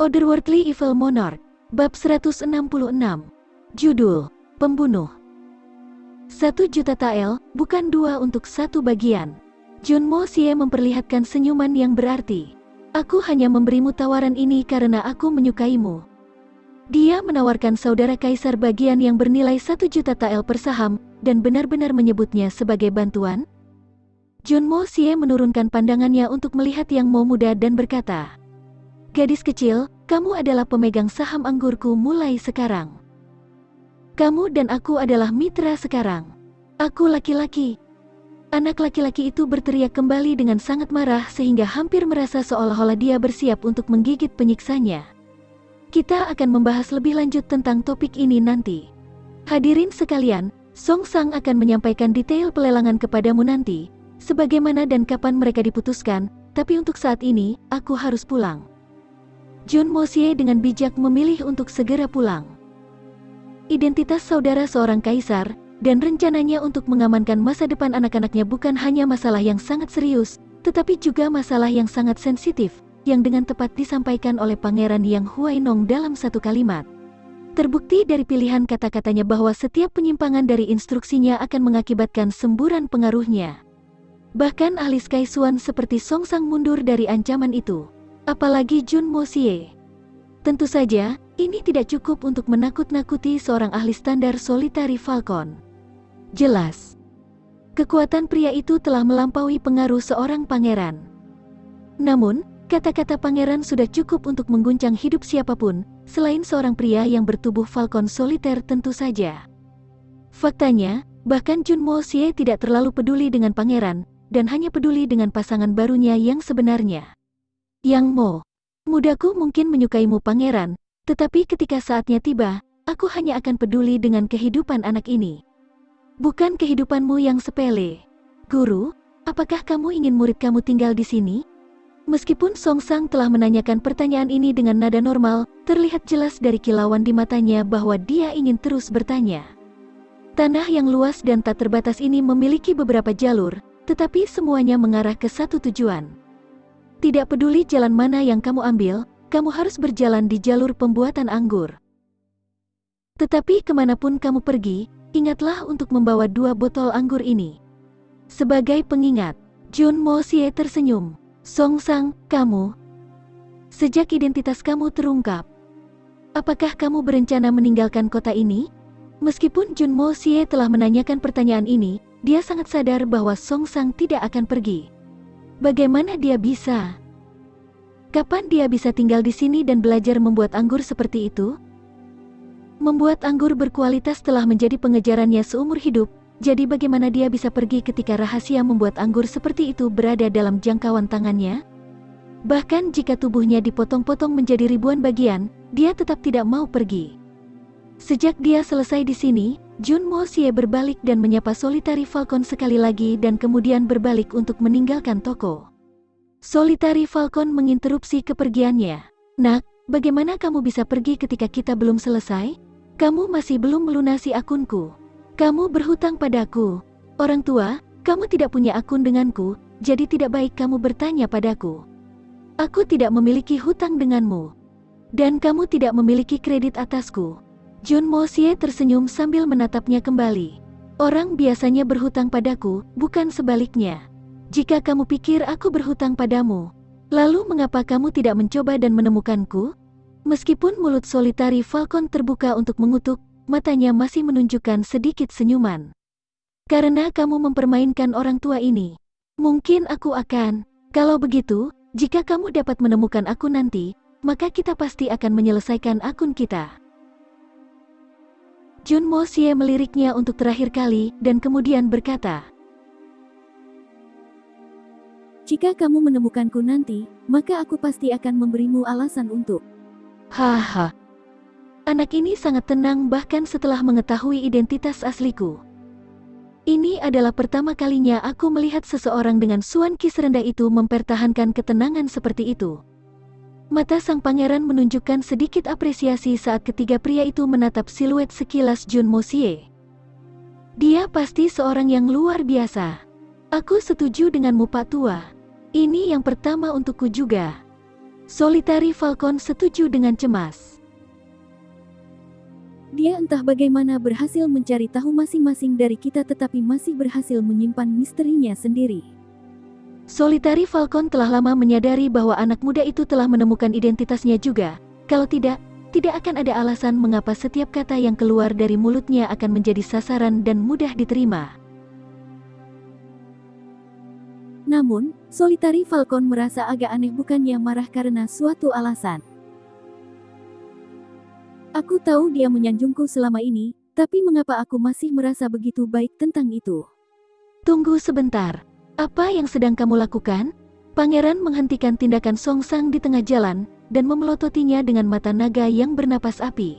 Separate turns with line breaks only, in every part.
Otherworldly Evil Monarch, Bab 166. Judul, Pembunuh. 1 juta tael, bukan 2 untuk 1 bagian. Junmo Xie memperlihatkan senyuman yang berarti. Aku hanya memberimu tawaran ini karena aku menyukaimu. Dia menawarkan saudara kaisar bagian yang bernilai 1 juta tael per saham, dan benar-benar menyebutnya sebagai bantuan? Junmo Xie menurunkan pandangannya untuk melihat Yang Mo muda dan berkata, "Gadis kecil, kamu adalah pemegang saham anggurku mulai sekarang. Kamu dan aku adalah mitra sekarang. Aku laki-laki." Anak laki-laki itu berteriak kembali dengan sangat marah sehingga hampir merasa seolah-olah dia bersiap untuk menggigit penyiksanya. Kita akan membahas lebih lanjut tentang topik ini nanti. Hadirin sekalian, Song Sang akan menyampaikan detail pelelangan kepadamu nanti, sebagaimana dan kapan mereka diputuskan, tapi untuk saat ini, aku harus pulang. Junmo Xie dengan bijak memilih untuk segera pulang. Identitas saudara seorang kaisar, dan rencananya untuk mengamankan masa depan anak-anaknya bukan hanya masalah yang sangat serius, tetapi juga masalah yang sangat sensitif, yang dengan tepat disampaikan oleh Pangeran Yang Huainong dalam satu kalimat. Terbukti dari pilihan kata-katanya bahwa setiap penyimpangan dari instruksinya akan mengakibatkan semburan pengaruhnya. Bahkan ahli Sky Swan seperti Song Sang mundur dari ancaman itu. Apalagi Junmo Xie. Tentu saja, ini tidak cukup untuk menakut-nakuti seorang ahli standar Solitary Falcon. Jelas, kekuatan pria itu telah melampaui pengaruh seorang pangeran. Namun, kata-kata pangeran sudah cukup untuk mengguncang hidup siapapun, selain seorang pria yang bertubuh Falcon Soliter tentu saja. Faktanya, bahkan Junmo Xie tidak terlalu peduli dengan pangeran, dan hanya peduli dengan pasangan barunya yang sebenarnya. Yang Mo, mudaku mungkin menyukaimu pangeran, tetapi ketika saatnya tiba, aku hanya akan peduli dengan kehidupan anak ini. Bukan kehidupanmu yang sepele. Guru, apakah kamu ingin murid kamu tinggal di sini? Meskipun Song Sang telah menanyakan pertanyaan ini dengan nada normal, terlihat jelas dari kilauan di matanya bahwa dia ingin terus bertanya. Tanah yang luas dan tak terbatas ini memiliki beberapa jalur, tetapi semuanya mengarah ke satu tujuan. Tidak peduli jalan mana yang kamu ambil, kamu harus berjalan di jalur pembuatan anggur. Tetapi kemanapun kamu pergi, ingatlah untuk membawa 2 botol anggur ini. Sebagai pengingat, Junmo Xie tersenyum. Song Sang, kamu. Sejak identitas kamu terungkap, apakah kamu berencana meninggalkan kota ini? Meskipun Junmo Xie telah menanyakan pertanyaan ini, dia sangat sadar bahwa Song Sang tidak akan pergi. Bagaimana dia bisa? Kapan dia bisa tinggal di sini dan belajar membuat anggur seperti itu? Membuat anggur berkualitas telah menjadi pengejarannya seumur hidup, jadi bagaimana dia bisa pergi ketika rahasia membuat anggur seperti itu berada dalam jangkauan tangannya? Bahkan jika tubuhnya dipotong-potong menjadi ribuan bagian, dia tetap tidak mau pergi. Sejak dia selesai di sini, Junmo Xie berbalik dan menyapa Solitary Falcon sekali lagi dan kemudian berbalik untuk meninggalkan toko. Solitary Falcon menginterupsi kepergiannya. "Nak, bagaimana kamu bisa pergi ketika kita belum selesai? Kamu masih belum melunasi akunku. Kamu berhutang padaku. Orang tua, kamu tidak punya akun denganku, jadi tidak baik kamu bertanya padaku. Aku tidak memiliki hutang denganmu. Dan kamu tidak memiliki kredit atasku." Junmo Xie tersenyum sambil menatapnya kembali. "Orang biasanya berhutang padaku, bukan sebaliknya. Jika kamu pikir aku berhutang padamu, lalu mengapa kamu tidak mencoba dan menemukanku?" Meskipun mulut Solitary Falcon terbuka untuk mengutuk, matanya masih menunjukkan sedikit senyuman. "Karena kamu mempermainkan orang tua ini. Mungkin aku akan. Kalau begitu, jika kamu dapat menemukan aku nanti, maka kita pasti akan menyelesaikan akun kita." Junmo Xie meliriknya untuk terakhir kali, dan kemudian berkata, "Jika kamu menemukanku nanti, maka aku pasti akan memberimu alasan untuk..." Haha. Anak ini sangat tenang bahkan setelah mengetahui identitas asliku. Ini adalah pertama kalinya aku melihat seseorang dengan suan ki serendah itu mempertahankan ketenangan seperti itu. Mata sang pangeran menunjukkan sedikit apresiasi saat ketiga pria itu menatap siluet sekilas Junmo Xie. Dia pasti seorang yang luar biasa. Aku setuju denganmu Pak Tua. Ini yang pertama untukku juga. Solitary Falcon setuju dengan cemas.
Dia entah bagaimana berhasil mencari tahu masing-masing dari kita tetapi masih berhasil menyimpan misterinya sendiri.
Solitary Falcon telah lama menyadari bahwa anak muda itu telah menemukan identitasnya juga. Kalau tidak akan ada alasan mengapa setiap kata yang keluar dari mulutnya akan menjadi sasaran dan mudah diterima.
Namun, Solitary Falcon merasa agak aneh bukannya marah karena suatu alasan. Aku tahu dia menyanjungku selama ini, tapi mengapa aku masih merasa begitu baik tentang itu?
Tunggu sebentar, apa yang sedang kamu lakukan? Pangeran menghentikan tindakan Songsang di tengah jalan, dan memelototinya dengan mata naga yang bernapas api.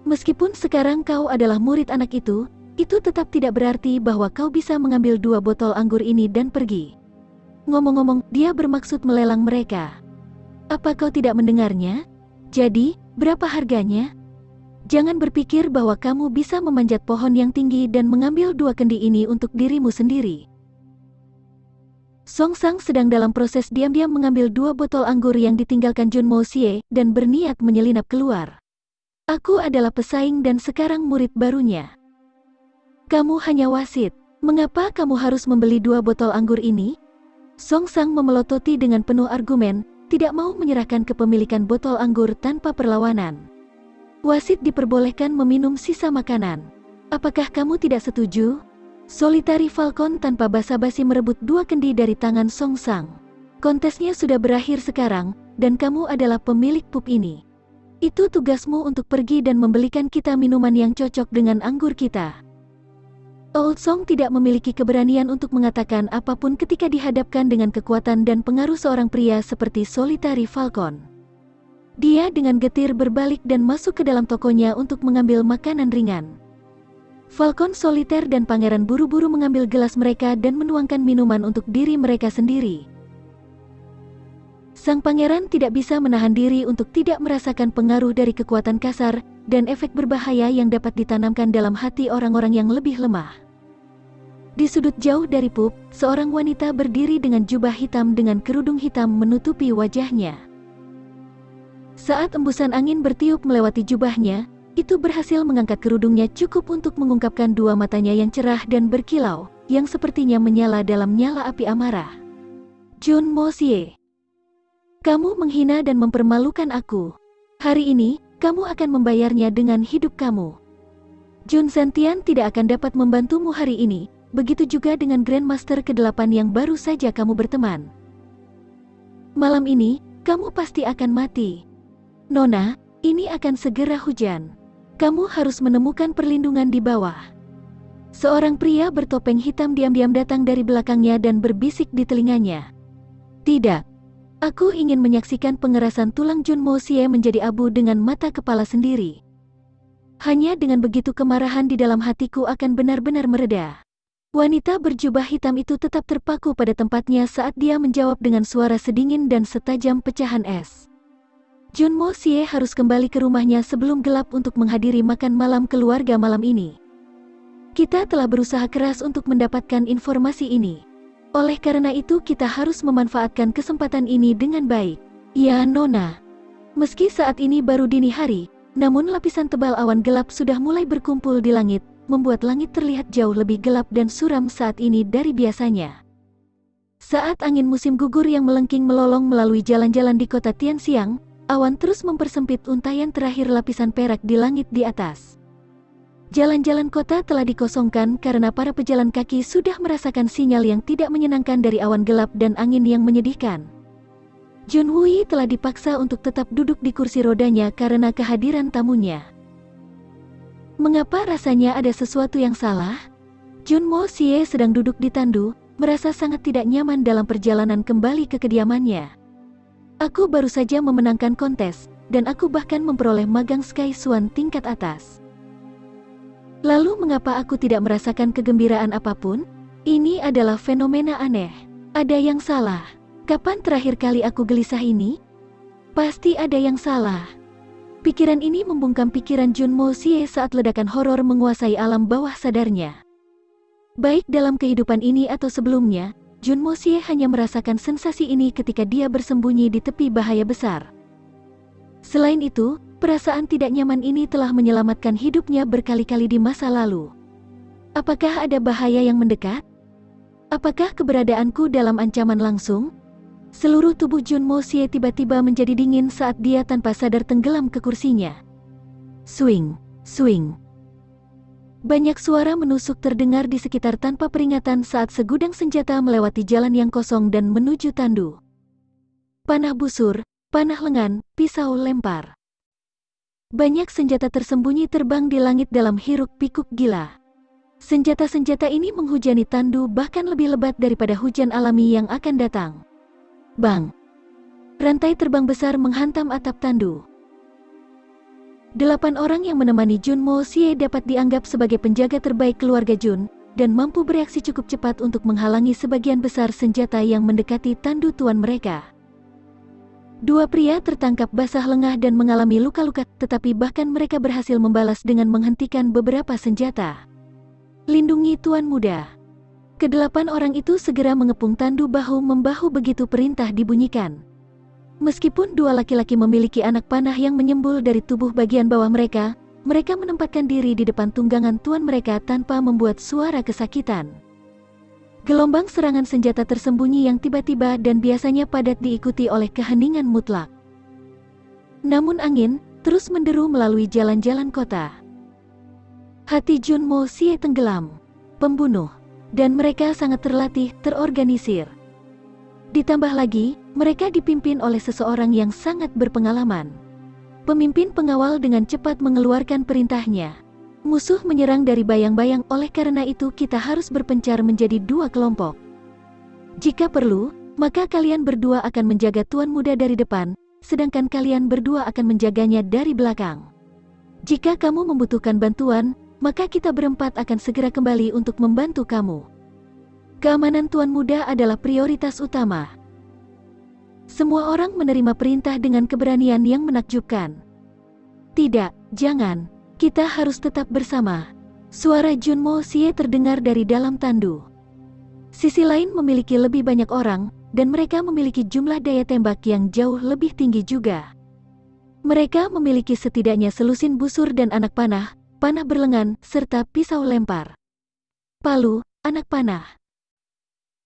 Meskipun sekarang kau adalah murid anak itu tetap tidak berarti bahwa kau bisa mengambil 2 botol anggur ini dan pergi. Ngomong-ngomong, dia bermaksud melelang mereka. Apa kau tidak mendengarnya? Jadi, berapa harganya? Jangan berpikir bahwa kamu bisa memanjat pohon yang tinggi dan mengambil 2 kendi ini untuk dirimu sendiri. Songsang sedang dalam proses diam-diam mengambil 2 botol anggur yang ditinggalkan Junmo Xie dan berniat menyelinap keluar. Aku adalah pesaing dan sekarang murid barunya. Kamu hanya wasit. Mengapa kamu harus membeli 2 botol anggur ini? Songsang memelototi dengan penuh argumen, tidak mau menyerahkan kepemilikan botol anggur tanpa perlawanan. Wasit diperbolehkan meminum sisa makanan. Apakah kamu tidak setuju? Solitary Falcon tanpa basa-basi merebut 2 kendi dari tangan Songsang. Kontesnya sudah berakhir sekarang, dan kamu adalah pemilik pub ini. Itu tugasmu untuk pergi dan membelikan kita minuman yang cocok dengan anggur kita. Old Song tidak memiliki keberanian untuk mengatakan apapun ketika dihadapkan dengan kekuatan dan pengaruh seorang pria seperti Solitary Falcon. Dia dengan getir berbalik dan masuk ke dalam tokonya untuk mengambil makanan ringan. Falcon Soliter dan Pangeran buru-buru mengambil gelas mereka dan menuangkan minuman untuk diri mereka sendiri. Sang pangeran tidak bisa menahan diri untuk tidak merasakan pengaruh dari kekuatan kasar dan efek berbahaya yang dapat ditanamkan dalam hati orang-orang yang lebih lemah. Di sudut jauh dari pub, seorang wanita berdiri dengan jubah hitam dengan kerudung hitam menutupi wajahnya. Saat embusan angin bertiup melewati jubahnya, itu berhasil mengangkat kerudungnya cukup untuk mengungkapkan 2 matanya yang cerah dan berkilau, yang sepertinya menyala dalam nyala api amarah. Junmo Xie, kamu menghina dan mempermalukan aku. Hari ini, kamu akan membayarnya dengan hidup kamu. Jun Zentian tidak akan dapat membantumu hari ini. Begitu juga dengan Grandmaster ke-8 yang baru saja kamu berteman. Malam ini, kamu pasti akan mati. Nona, ini akan segera hujan. Kamu harus menemukan perlindungan di bawah. Seorang pria bertopeng hitam diam-diam datang dari belakangnya dan berbisik di telinganya. Tidak. Aku ingin menyaksikan pengerasan tulang Junmo Xie menjadi abu dengan mata kepala sendiri. Hanya dengan begitu kemarahan di dalam hatiku akan benar-benar mereda. Wanita berjubah hitam itu tetap terpaku pada tempatnya saat dia menjawab dengan suara sedingin dan setajam pecahan es. Junmo Xie harus kembali ke rumahnya sebelum gelap untuk menghadiri makan malam keluarga malam ini. Kita telah berusaha keras untuk mendapatkan informasi ini. Oleh karena itu kita harus memanfaatkan kesempatan ini dengan baik. Ya Nona. Meski saat ini baru dini hari, namun lapisan tebal awan gelap sudah mulai berkumpul di langit, membuat langit terlihat jauh lebih gelap dan suram saat ini dari biasanya. Saat angin musim gugur yang melengking melolong melalui jalan-jalan di kota Tianxiang, awan terus mempersempit untayan terakhir lapisan perak di langit di atas. Jalan-jalan kota telah dikosongkan karena para pejalan kaki sudah merasakan sinyal yang tidak menyenangkan dari awan gelap dan angin yang menyedihkan. Jun Wui telah dipaksa untuk tetap duduk di kursi rodanya karena kehadiran tamunya. Mengapa rasanya ada sesuatu yang salah? Junmo Xie sedang duduk di tandu, merasa sangat tidak nyaman dalam perjalanan kembali ke kediamannya. Aku baru saja memenangkan kontes, dan aku bahkan memperoleh magang Sky Swan tingkat atas. Lalu mengapa aku tidak merasakan kegembiraan apapun? Ini adalah fenomena aneh. Ada yang salah. Kapan terakhir kali aku gelisah ini? Pasti ada yang salah. Pikiran ini membungkam pikiran Junmo Xie saat ledakan horor menguasai alam bawah sadarnya. Baik dalam kehidupan ini atau sebelumnya, Jun Mo Xie hanya merasakan sensasi ini ketika dia bersembunyi di tepi bahaya besar. Selain itu, perasaan tidak nyaman ini telah menyelamatkan hidupnya berkali-kali di masa lalu. Apakah ada bahaya yang mendekat? Apakah keberadaanku dalam ancaman langsung? Seluruh tubuh Jun Mo Xie tiba-tiba menjadi dingin saat dia tanpa sadar tenggelam ke kursinya. Swing, swing. Banyak suara menusuk terdengar di sekitar tanpa peringatan saat segudang senjata melewati jalan yang kosong dan menuju tandu. Panah busur, panah lengan, pisau lempar. Banyak senjata tersembunyi terbang di langit dalam hiruk-pikuk gila. Senjata-senjata ini menghujani tandu bahkan lebih lebat daripada hujan alami yang akan datang. Bang! Rantai terbang besar menghantam atap tandu. 8 orang yang menemani Jun Mo Xie dapat dianggap sebagai penjaga terbaik keluarga Jun, dan mampu bereaksi cukup cepat untuk menghalangi sebagian besar senjata yang mendekati tandu tuan mereka. 2 pria tertangkap basah lengah dan mengalami luka-luka, tetapi bahkan mereka berhasil membalas dengan menghentikan beberapa senjata. Lindungi tuan muda. Ke-8 orang itu segera mengepung tandu bahu-membahu begitu perintah dibunyikan. Meskipun 2 laki-laki memiliki anak panah yang menyembul dari tubuh bagian bawah mereka, mereka menempatkan diri di depan tunggangan tuan mereka tanpa membuat suara kesakitan. Gelombang serangan senjata tersembunyi yang tiba-tiba dan biasanya padat diikuti oleh keheningan mutlak. Namun angin terus menderu melalui jalan-jalan kota. Hati Jun Mo Xie tenggelam. Pembunuh. Dan mereka sangat terlatih, terorganisir. Ditambah lagi, mereka dipimpin oleh seseorang yang sangat berpengalaman. Pemimpin pengawal dengan cepat mengeluarkan perintahnya. Musuh menyerang dari bayang-bayang, oleh karena itu kita harus berpencar menjadi 2 kelompok. Jika perlu, maka kalian berdua akan menjaga tuan muda dari depan, sedangkan kalian berdua akan menjaganya dari belakang. Jika kamu membutuhkan bantuan, maka kita berempat akan segera kembali untuk membantu kamu. Keamanan tuan muda adalah prioritas utama. Semua orang menerima perintah dengan keberanian yang menakjubkan. Tidak, jangan. Kita harus tetap bersama. Suara Jun Mo Xie terdengar dari dalam tandu. Sisi lain memiliki lebih banyak orang, dan mereka memiliki jumlah daya tembak yang jauh lebih tinggi juga. Mereka memiliki setidaknya selusin busur dan anak panah, panah berlengan, serta pisau lempar. Palu, anak panah.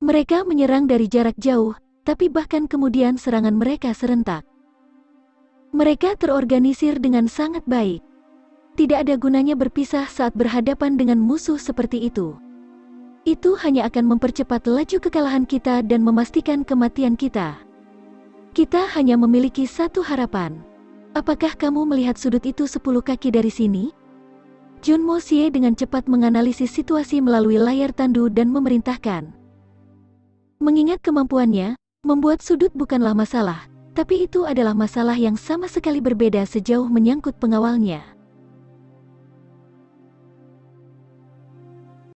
Mereka menyerang dari jarak jauh, tapi bahkan kemudian serangan mereka serentak. Mereka terorganisir dengan sangat baik. Tidak ada gunanya berpisah saat berhadapan dengan musuh seperti itu. Itu hanya akan mempercepat laju kekalahan kita dan memastikan kematian kita. Kita hanya memiliki satu harapan. Apakah kamu melihat sudut itu 10 kaki dari sini? Jun Mo Xie dengan cepat menganalisis situasi melalui layar tandu dan memerintahkan. Mengingat kemampuannya, membuat sudut bukanlah masalah, tapi itu adalah masalah yang sama sekali berbeda sejauh menyangkut pengawalnya.